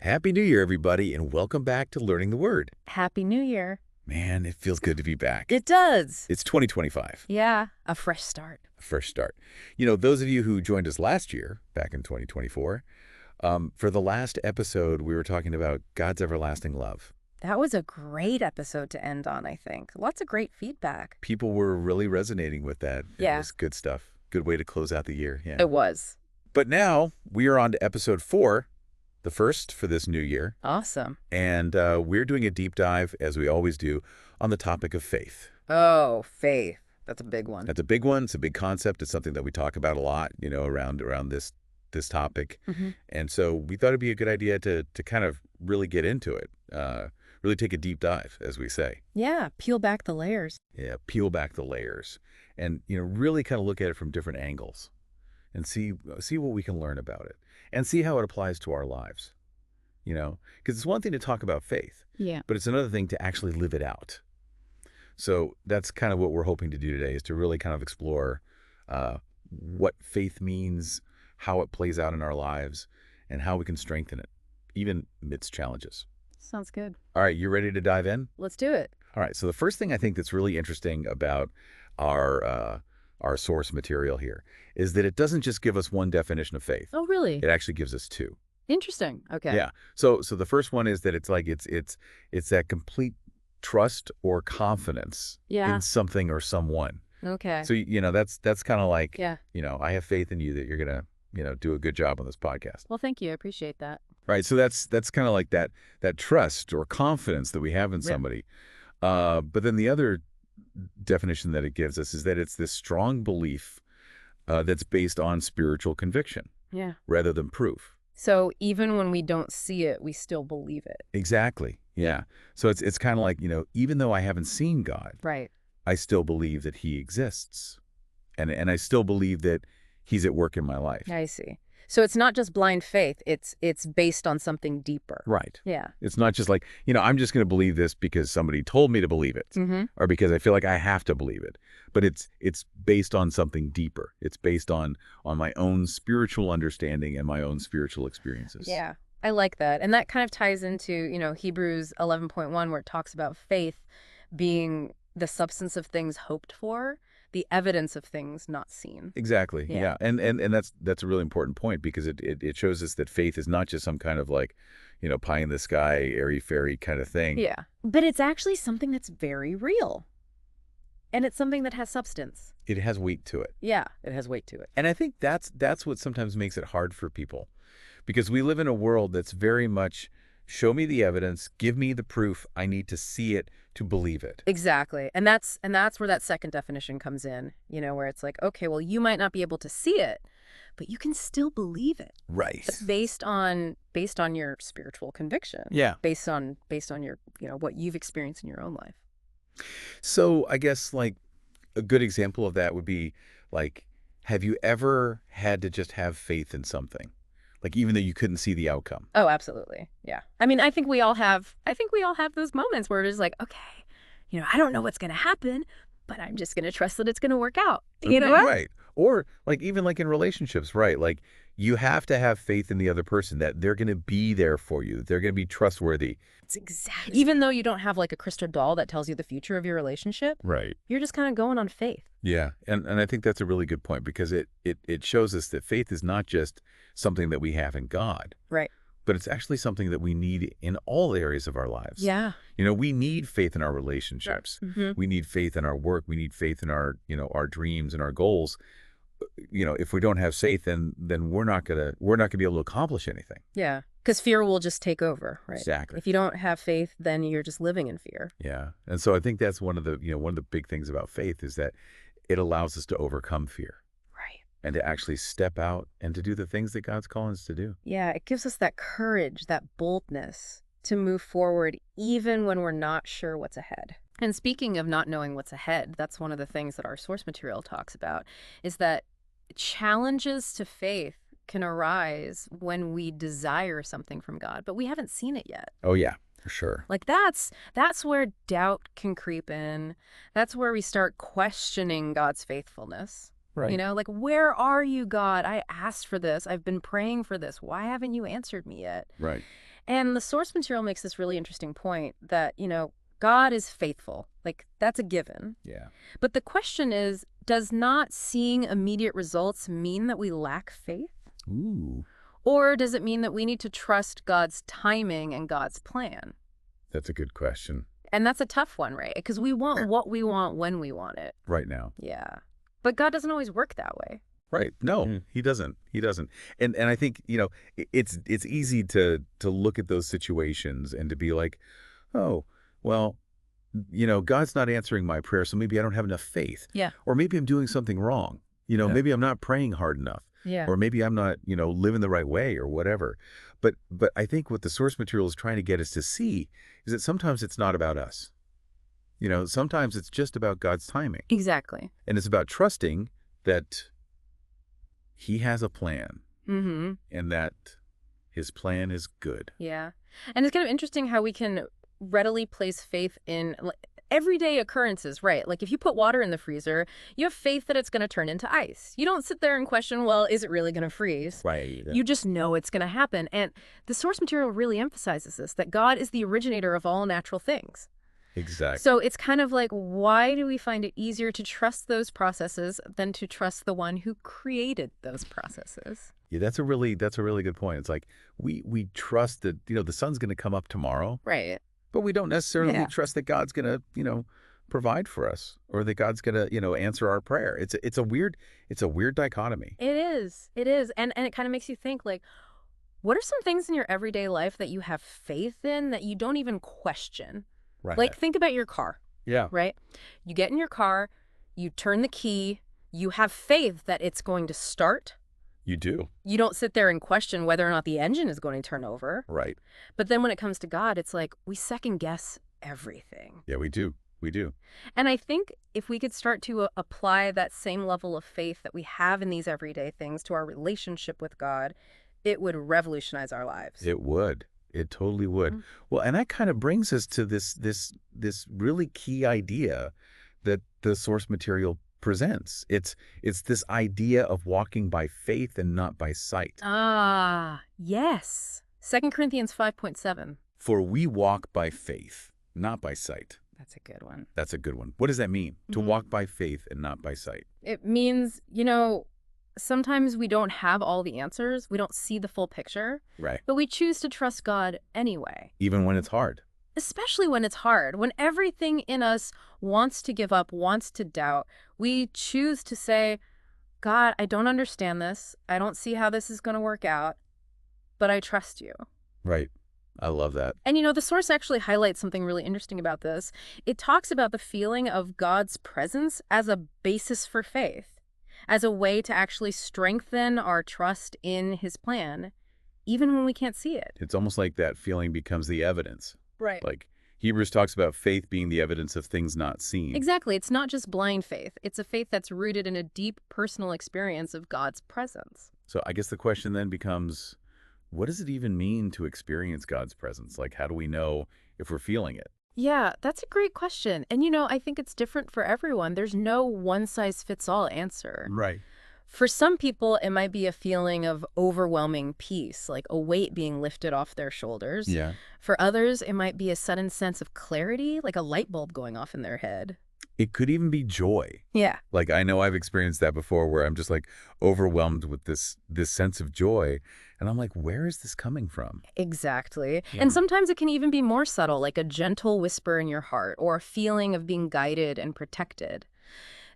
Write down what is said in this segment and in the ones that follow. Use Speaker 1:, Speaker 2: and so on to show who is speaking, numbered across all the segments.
Speaker 1: Happy New Year, everybody, and welcome back to Learning the Word.
Speaker 2: Happy New Year.
Speaker 1: Man, it feels good to be back.
Speaker 2: It does.
Speaker 1: It's 2025,
Speaker 2: Yeah, a fresh start.
Speaker 1: a fresh start. Those of you who joined us last year, back in 2024, for the last episode, we were talking about God's everlasting love.
Speaker 2: That was a great episode to end on, I think. Lots of great feedback.
Speaker 1: People were really resonating with that.
Speaker 2: Yeah.
Speaker 1: It was good stuff. Good way to close out the year. Yeah.
Speaker 2: It was.
Speaker 1: But now we are on to episode 4, the first for this new year.
Speaker 2: Awesome.
Speaker 1: And we're doing a deep dive, as we always do, on the topic of faith.
Speaker 2: Oh, faith. That's a big one.
Speaker 1: That's a big one. It's a big concept. It's something that we talk about a lot, around this topic.
Speaker 2: Mm-hmm.
Speaker 1: And so we thought it'd be a good idea to kind of really get into it, really take a deep dive, as we say.
Speaker 2: Yeah, peel back the layers.
Speaker 1: Yeah, peel back the layers and, really kind of look at it from different angles and see what we can learn about it and see how it applies to our lives, because it's one thing to talk about faith,
Speaker 2: Yeah.
Speaker 1: but it's another thing to actually live it out. So that's kind of what we're hoping to do today, is to really kind of explore what faith means, how it plays out in our lives, and how we can strengthen it, even amidst challenges.
Speaker 2: Sounds good.
Speaker 1: All right, you ready to dive in?
Speaker 2: Let's do it.
Speaker 1: All right, so the first thing I think that's really interesting about our source material here is that it doesn't just give us one definition of faith.
Speaker 2: Oh, really?
Speaker 1: It actually gives us two.
Speaker 2: Interesting. Okay.
Speaker 1: Yeah. So the first one is that it's like it's that complete trust or confidence
Speaker 2: Yeah.
Speaker 1: in something or someone.
Speaker 2: Okay.
Speaker 1: So that's kind of like,
Speaker 2: Yeah.
Speaker 1: I have faith in you that you're gonna do a good job on this podcast.
Speaker 2: Well, thank you. I appreciate that.
Speaker 1: Right. So that's kind of like that trust or confidence that we have in
Speaker 2: Yeah.
Speaker 1: somebody. But then the other definition that it gives us is that it's this strong belief that's based on spiritual conviction
Speaker 2: Yeah.
Speaker 1: rather than proof.
Speaker 2: So even when we don't see it, we still believe it.
Speaker 1: Exactly. Yeah. So it's kind of like, even though I haven't seen God,
Speaker 2: Right.
Speaker 1: I still believe that he exists. And I still believe that he's at work in my life.
Speaker 2: I see. So it's not just blind faith. It's based on something deeper.
Speaker 1: Right.
Speaker 2: Yeah.
Speaker 1: It's not just like, I'm just going to believe this because somebody told me to believe it,
Speaker 2: Mm-hmm.
Speaker 1: or because I feel like I have to believe it. But it's based on something deeper. It's based on my own spiritual understanding and my own spiritual experiences.
Speaker 2: Yeah, I like that. And that kind of ties into, Hebrews 11.1, where it talks about faith being the substance of things hoped for, the evidence of things not seen.
Speaker 1: Exactly.
Speaker 2: Yeah.
Speaker 1: Yeah. And that's a really important point, because it shows us that faith is not just some kind of like, pie in the sky, airy-fairy kind of thing.
Speaker 2: Yeah. But it's actually something that's very real. And it's something that has substance.
Speaker 1: It has weight to it.
Speaker 2: Yeah, it has weight to it.
Speaker 1: And I think that's what sometimes makes it hard for people, because we live in a world that's very much, show me the evidence, give me the proof, I need to see it to believe it.
Speaker 2: Exactly. And that's where that second definition comes in, where it's like, okay, well, you might not be able to see it, but you can still believe it.
Speaker 1: Right.
Speaker 2: Based on your spiritual conviction.
Speaker 1: Yeah.
Speaker 2: Based on your, what you've experienced in your own life.
Speaker 1: So I guess like a good example of that would be like, have you ever had to just have faith in something? Like, even though you couldn't see the outcome?
Speaker 2: Oh, absolutely. Yeah. I mean, I think we all have those moments where it's like, okay, I don't know what's going to happen, but I'm just going to trust that it's going to work out.
Speaker 1: Right. Or like, even like in relationships, right? Like, you have to have faith in the other person that they're going to be there for you. They're going to be trustworthy.
Speaker 2: It's exactly. Even though you don't have like a crystal ball that tells you the future of your relationship,
Speaker 1: Right.
Speaker 2: you're just kind of going on faith.
Speaker 1: Yeah. And I think that's a really good point, because it shows us that faith is not just something that we have in God.
Speaker 2: Right.
Speaker 1: But it's actually something that we need in all areas of our lives.
Speaker 2: Yeah.
Speaker 1: We need faith in our relationships.
Speaker 2: Mm-hmm.
Speaker 1: We need faith in our work. We need faith in our, our dreams and our goals. If we don't have faith, then we're not gonna be able to accomplish anything.
Speaker 2: Yeah. Because fear will just take over, right?
Speaker 1: Exactly.
Speaker 2: If you don't have faith, then you're just living in fear.
Speaker 1: Yeah. And so I think that's one of the big things about faith, is that it allows us to overcome fear.
Speaker 2: Right.
Speaker 1: And to actually step out and to do the things that God's calling us to do.
Speaker 2: Yeah, it gives us that courage, that boldness to move forward even when we're not sure what's ahead. And speaking of not knowing what's ahead, that's one of the things that our source material talks about, is that challenges to faith can arise when we desire something from God, but we haven't seen it yet.
Speaker 1: Oh, yeah, for sure.
Speaker 2: Like that's where doubt can creep in. That's where we start questioning God's faithfulness.
Speaker 1: Right.
Speaker 2: Like, where are you, God? I asked for this. I've been praying for this. Why haven't you answered me yet?
Speaker 1: Right.
Speaker 2: And the source material makes this really interesting point that, God is faithful. Like, that's a given.
Speaker 1: Yeah.
Speaker 2: But the question is, does not seeing immediate results mean that we lack faith?
Speaker 1: Ooh,
Speaker 2: Or does it mean that we need to trust God's timing and God's plan?
Speaker 1: that's a good question.
Speaker 2: And that's a tough one, right? Because we want what we want when we want it.
Speaker 1: Right now.
Speaker 2: Yeah. But God doesn't always work that way.
Speaker 1: Right. No, he doesn't. He doesn't. And I think, it's easy to look at those situations and to be like, oh, well, God's not answering my prayer, so maybe I don't have enough faith.
Speaker 2: Yeah.
Speaker 1: Or maybe I'm doing something wrong.
Speaker 2: Yeah.
Speaker 1: Maybe I'm not praying hard enough.
Speaker 2: Yeah.
Speaker 1: Or maybe I'm not, living the right way or whatever. But I think what the source material is trying to get us to see is that sometimes it's not about us. Sometimes it's just about God's timing.
Speaker 2: Exactly.
Speaker 1: And it's about trusting that he has a plan
Speaker 2: Mm-hmm.
Speaker 1: and that his plan is good.
Speaker 2: Yeah. And it's kind of interesting how we can readily place faith in everyday occurrences, right? Like if you put water in the freezer, you have faith that it's going to turn into ice. You don't sit there and question, well, is it really going to freeze?
Speaker 1: Right.
Speaker 2: You just know it's going to happen. And the source material really emphasizes this, that God is the originator of all natural things.
Speaker 1: Exactly.
Speaker 2: So it's kind of like, why do we find it easier to trust those processes than to trust the one who created those processes?
Speaker 1: Yeah, that's a really good point. It's like we trust that, the sun's going to come up tomorrow.
Speaker 2: Right.
Speaker 1: But we don't necessarily
Speaker 2: Yeah.
Speaker 1: trust that God's going to, provide for us or that God's going to, answer our prayer. It's a weird dichotomy.
Speaker 2: It is. It is. And it kind of makes you think, like, what are some things in your everyday life that you have faith in that you don't even question?
Speaker 1: Right.
Speaker 2: Like, think about your car,
Speaker 1: Yeah.
Speaker 2: right? You get in your car, you turn the key, you have faith that it's going to start.
Speaker 1: You do.
Speaker 2: You don't sit there and question whether or not the engine is going to turn over.
Speaker 1: Right.
Speaker 2: But then when it comes to God, it's like we second guess everything.
Speaker 1: Yeah, we do. We do.
Speaker 2: And I think if we could start to apply that same level of faith that we have in these everyday things to our relationship with God, it would revolutionize our lives.
Speaker 1: It would. It totally would.
Speaker 2: Mhm.
Speaker 1: Well, and that kind of brings us to this really key idea that the source material presents. It's this idea of walking by faith and not by sight.
Speaker 2: Ah, yes. 2 Corinthians 5:7.
Speaker 1: For we walk by faith, not by sight.
Speaker 2: That's a good one.
Speaker 1: That's a good one. What does that mean? To
Speaker 2: Mhm.
Speaker 1: walk by faith and not by sight.
Speaker 2: It means, sometimes we don't have all the answers. We don't see the full picture,
Speaker 1: Right.
Speaker 2: but we choose to trust God anyway.
Speaker 1: Even when it's hard.
Speaker 2: Especially when it's hard, when everything in us wants to give up, wants to doubt, we choose to say, God, I don't understand this. I don't see how this is going to work out, but I trust you.
Speaker 1: Right. I love that.
Speaker 2: And the source actually highlights something really interesting about this. It talks about the feeling of God's presence as a basis for faith, as a way to actually strengthen our trust in his plan, even when we can't see it.
Speaker 1: It's almost like that feeling becomes the evidence.
Speaker 2: Right.
Speaker 1: Like Hebrews talks about faith being the evidence of things not seen.
Speaker 2: Exactly. It's not just blind faith. It's a faith that's rooted in a deep personal experience of God's presence.
Speaker 1: So I guess the question then becomes, what does it even mean to experience God's presence? Like, how do we know if we're feeling it?
Speaker 2: Yeah, that's a great question. And, I think it's different for everyone. There's no one-size-fits-all answer.
Speaker 1: Right.
Speaker 2: For some people, it might be a feeling of overwhelming peace, like a weight being lifted off their shoulders.
Speaker 1: Yeah.
Speaker 2: For others, it might be a sudden sense of clarity, like a light bulb going off in their head.
Speaker 1: It could even be joy.
Speaker 2: Yeah.
Speaker 1: Like, I know I've experienced that before where I'm just like overwhelmed with this sense of joy. And I'm like, where is this coming from?
Speaker 2: Exactly.
Speaker 1: Yeah.
Speaker 2: And sometimes it can even be more subtle, like a gentle whisper in your heart or a feeling of being guided and protected.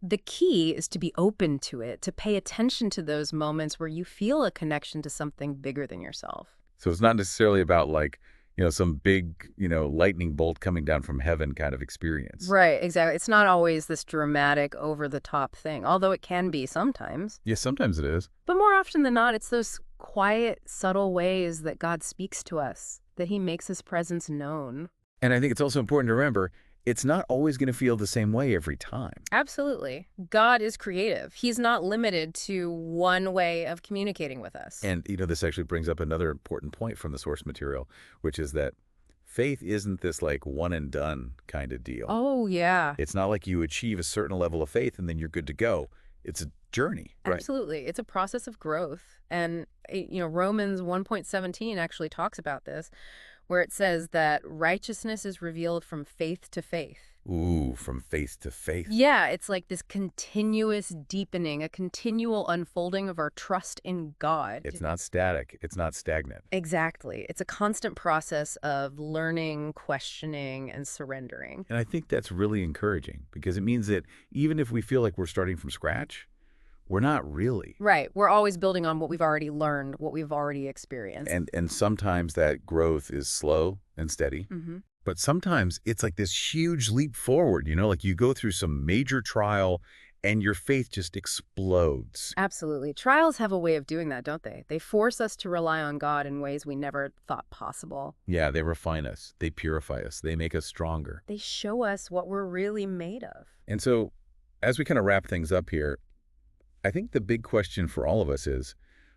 Speaker 2: The key is to be open to it, to pay attention to those moments where you feel a connection to something bigger than yourself.
Speaker 1: So it's not necessarily about like, some big, lightning bolt coming down from heaven kind of experience.
Speaker 2: Right, exactly. It's not always this dramatic, over-the-top thing, although it can be sometimes.
Speaker 1: Yeah, sometimes it is.
Speaker 2: But more often than not, it's those quiet, subtle ways that God speaks to us, that he makes his presence known.
Speaker 1: And I think it's also important to remember, it's not always going to feel the same way every time.
Speaker 2: Absolutely. God is creative. He's not limited to one way of communicating with us.
Speaker 1: And, this actually brings up another important point from the source material, which is that faith isn't this like one and done kind of deal.
Speaker 2: Oh, yeah.
Speaker 1: It's not like you achieve a certain level of faith and then you're good to go. It's a journey, right?
Speaker 2: Absolutely. It's a process of growth. And, Romans 1.17 actually talks about this, where it says that righteousness is revealed from faith to faith.
Speaker 1: Ooh, from faith to faith.
Speaker 2: Yeah, it's like this continuous deepening, a continual unfolding of our trust in God.
Speaker 1: It's not static. It's not stagnant.
Speaker 2: Exactly. It's a constant process of learning, questioning, and surrendering.
Speaker 1: And I think that's really encouraging because it means that even if we feel like we're starting from scratch, we're not really.
Speaker 2: Right. We're always building on what we've already learned, what we've already experienced.
Speaker 1: And sometimes that growth is slow and steady.
Speaker 2: Hmm.
Speaker 1: But sometimes it's like this huge leap forward, like you go through some major trial and your faith just explodes.
Speaker 2: Absolutely. Trials have a way of doing that, don't they? They force us to rely on God in ways we never thought possible.
Speaker 1: Yeah, they refine us. They purify us. They make us stronger.
Speaker 2: They show us what we're really made of.
Speaker 1: And so as we kind of wrap things up here, I think the big question for all of us is,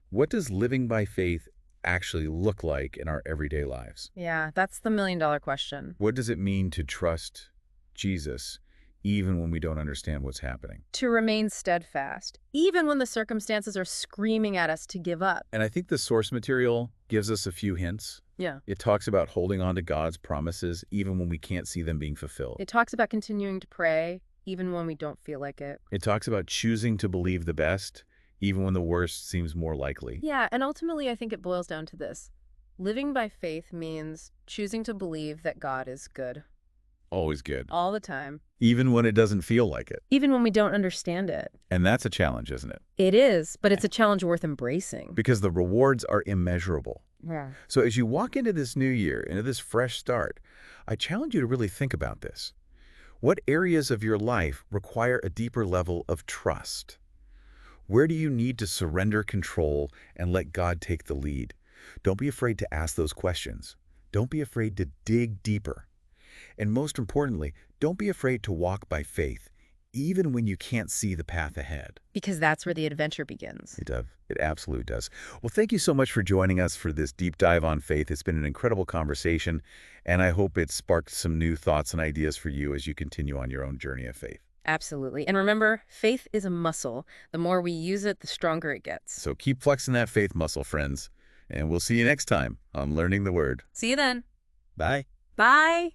Speaker 1: what does living by faith actually look like in our everyday lives?
Speaker 2: Yeah, that's the million-dollar question.
Speaker 1: What does it mean to trust Jesus even when we don't understand what's happening?
Speaker 2: To remain steadfast, even when the circumstances are screaming at us to give up.
Speaker 1: And I think the source material gives us a few hints.
Speaker 2: Yeah.
Speaker 1: It talks about holding on to God's promises even when we can't see them being fulfilled.
Speaker 2: It talks about continuing to pray, even when we don't feel like it.
Speaker 1: It talks about choosing to believe the best even when the worst seems more likely.
Speaker 2: Yeah, and ultimately I think it boils down to this. Living by faith means choosing to believe that God is good.
Speaker 1: Always good.
Speaker 2: All the time.
Speaker 1: Even when it doesn't feel like it.
Speaker 2: Even when we don't understand it.
Speaker 1: And that's a challenge, isn't it?
Speaker 2: It is, but it's a challenge worth embracing.
Speaker 1: Because the rewards are immeasurable.
Speaker 2: Yeah.
Speaker 1: So as you walk into this new year, into this fresh start, I challenge you to really think about this. What areas of your life require a deeper level of trust? Where do you need to surrender control and let God take the lead? Don't be afraid to ask those questions. Don't be afraid to dig deeper. And most importantly, don't be afraid to walk by faith, even when you can't see the path ahead.
Speaker 2: Because that's where the adventure begins.
Speaker 1: It does. It absolutely does. Well, thank you so much for joining us for this deep dive on faith. It's been an incredible conversation, and I hope it sparked some new thoughts and ideas for you as you continue on your own journey of faith.
Speaker 2: Absolutely. And remember, faith is a muscle. The more we use it, the stronger it gets.
Speaker 1: So keep flexing that faith muscle, friends. And we'll see you next time on Learning the Word.
Speaker 2: See you then.
Speaker 1: Bye.
Speaker 2: Bye.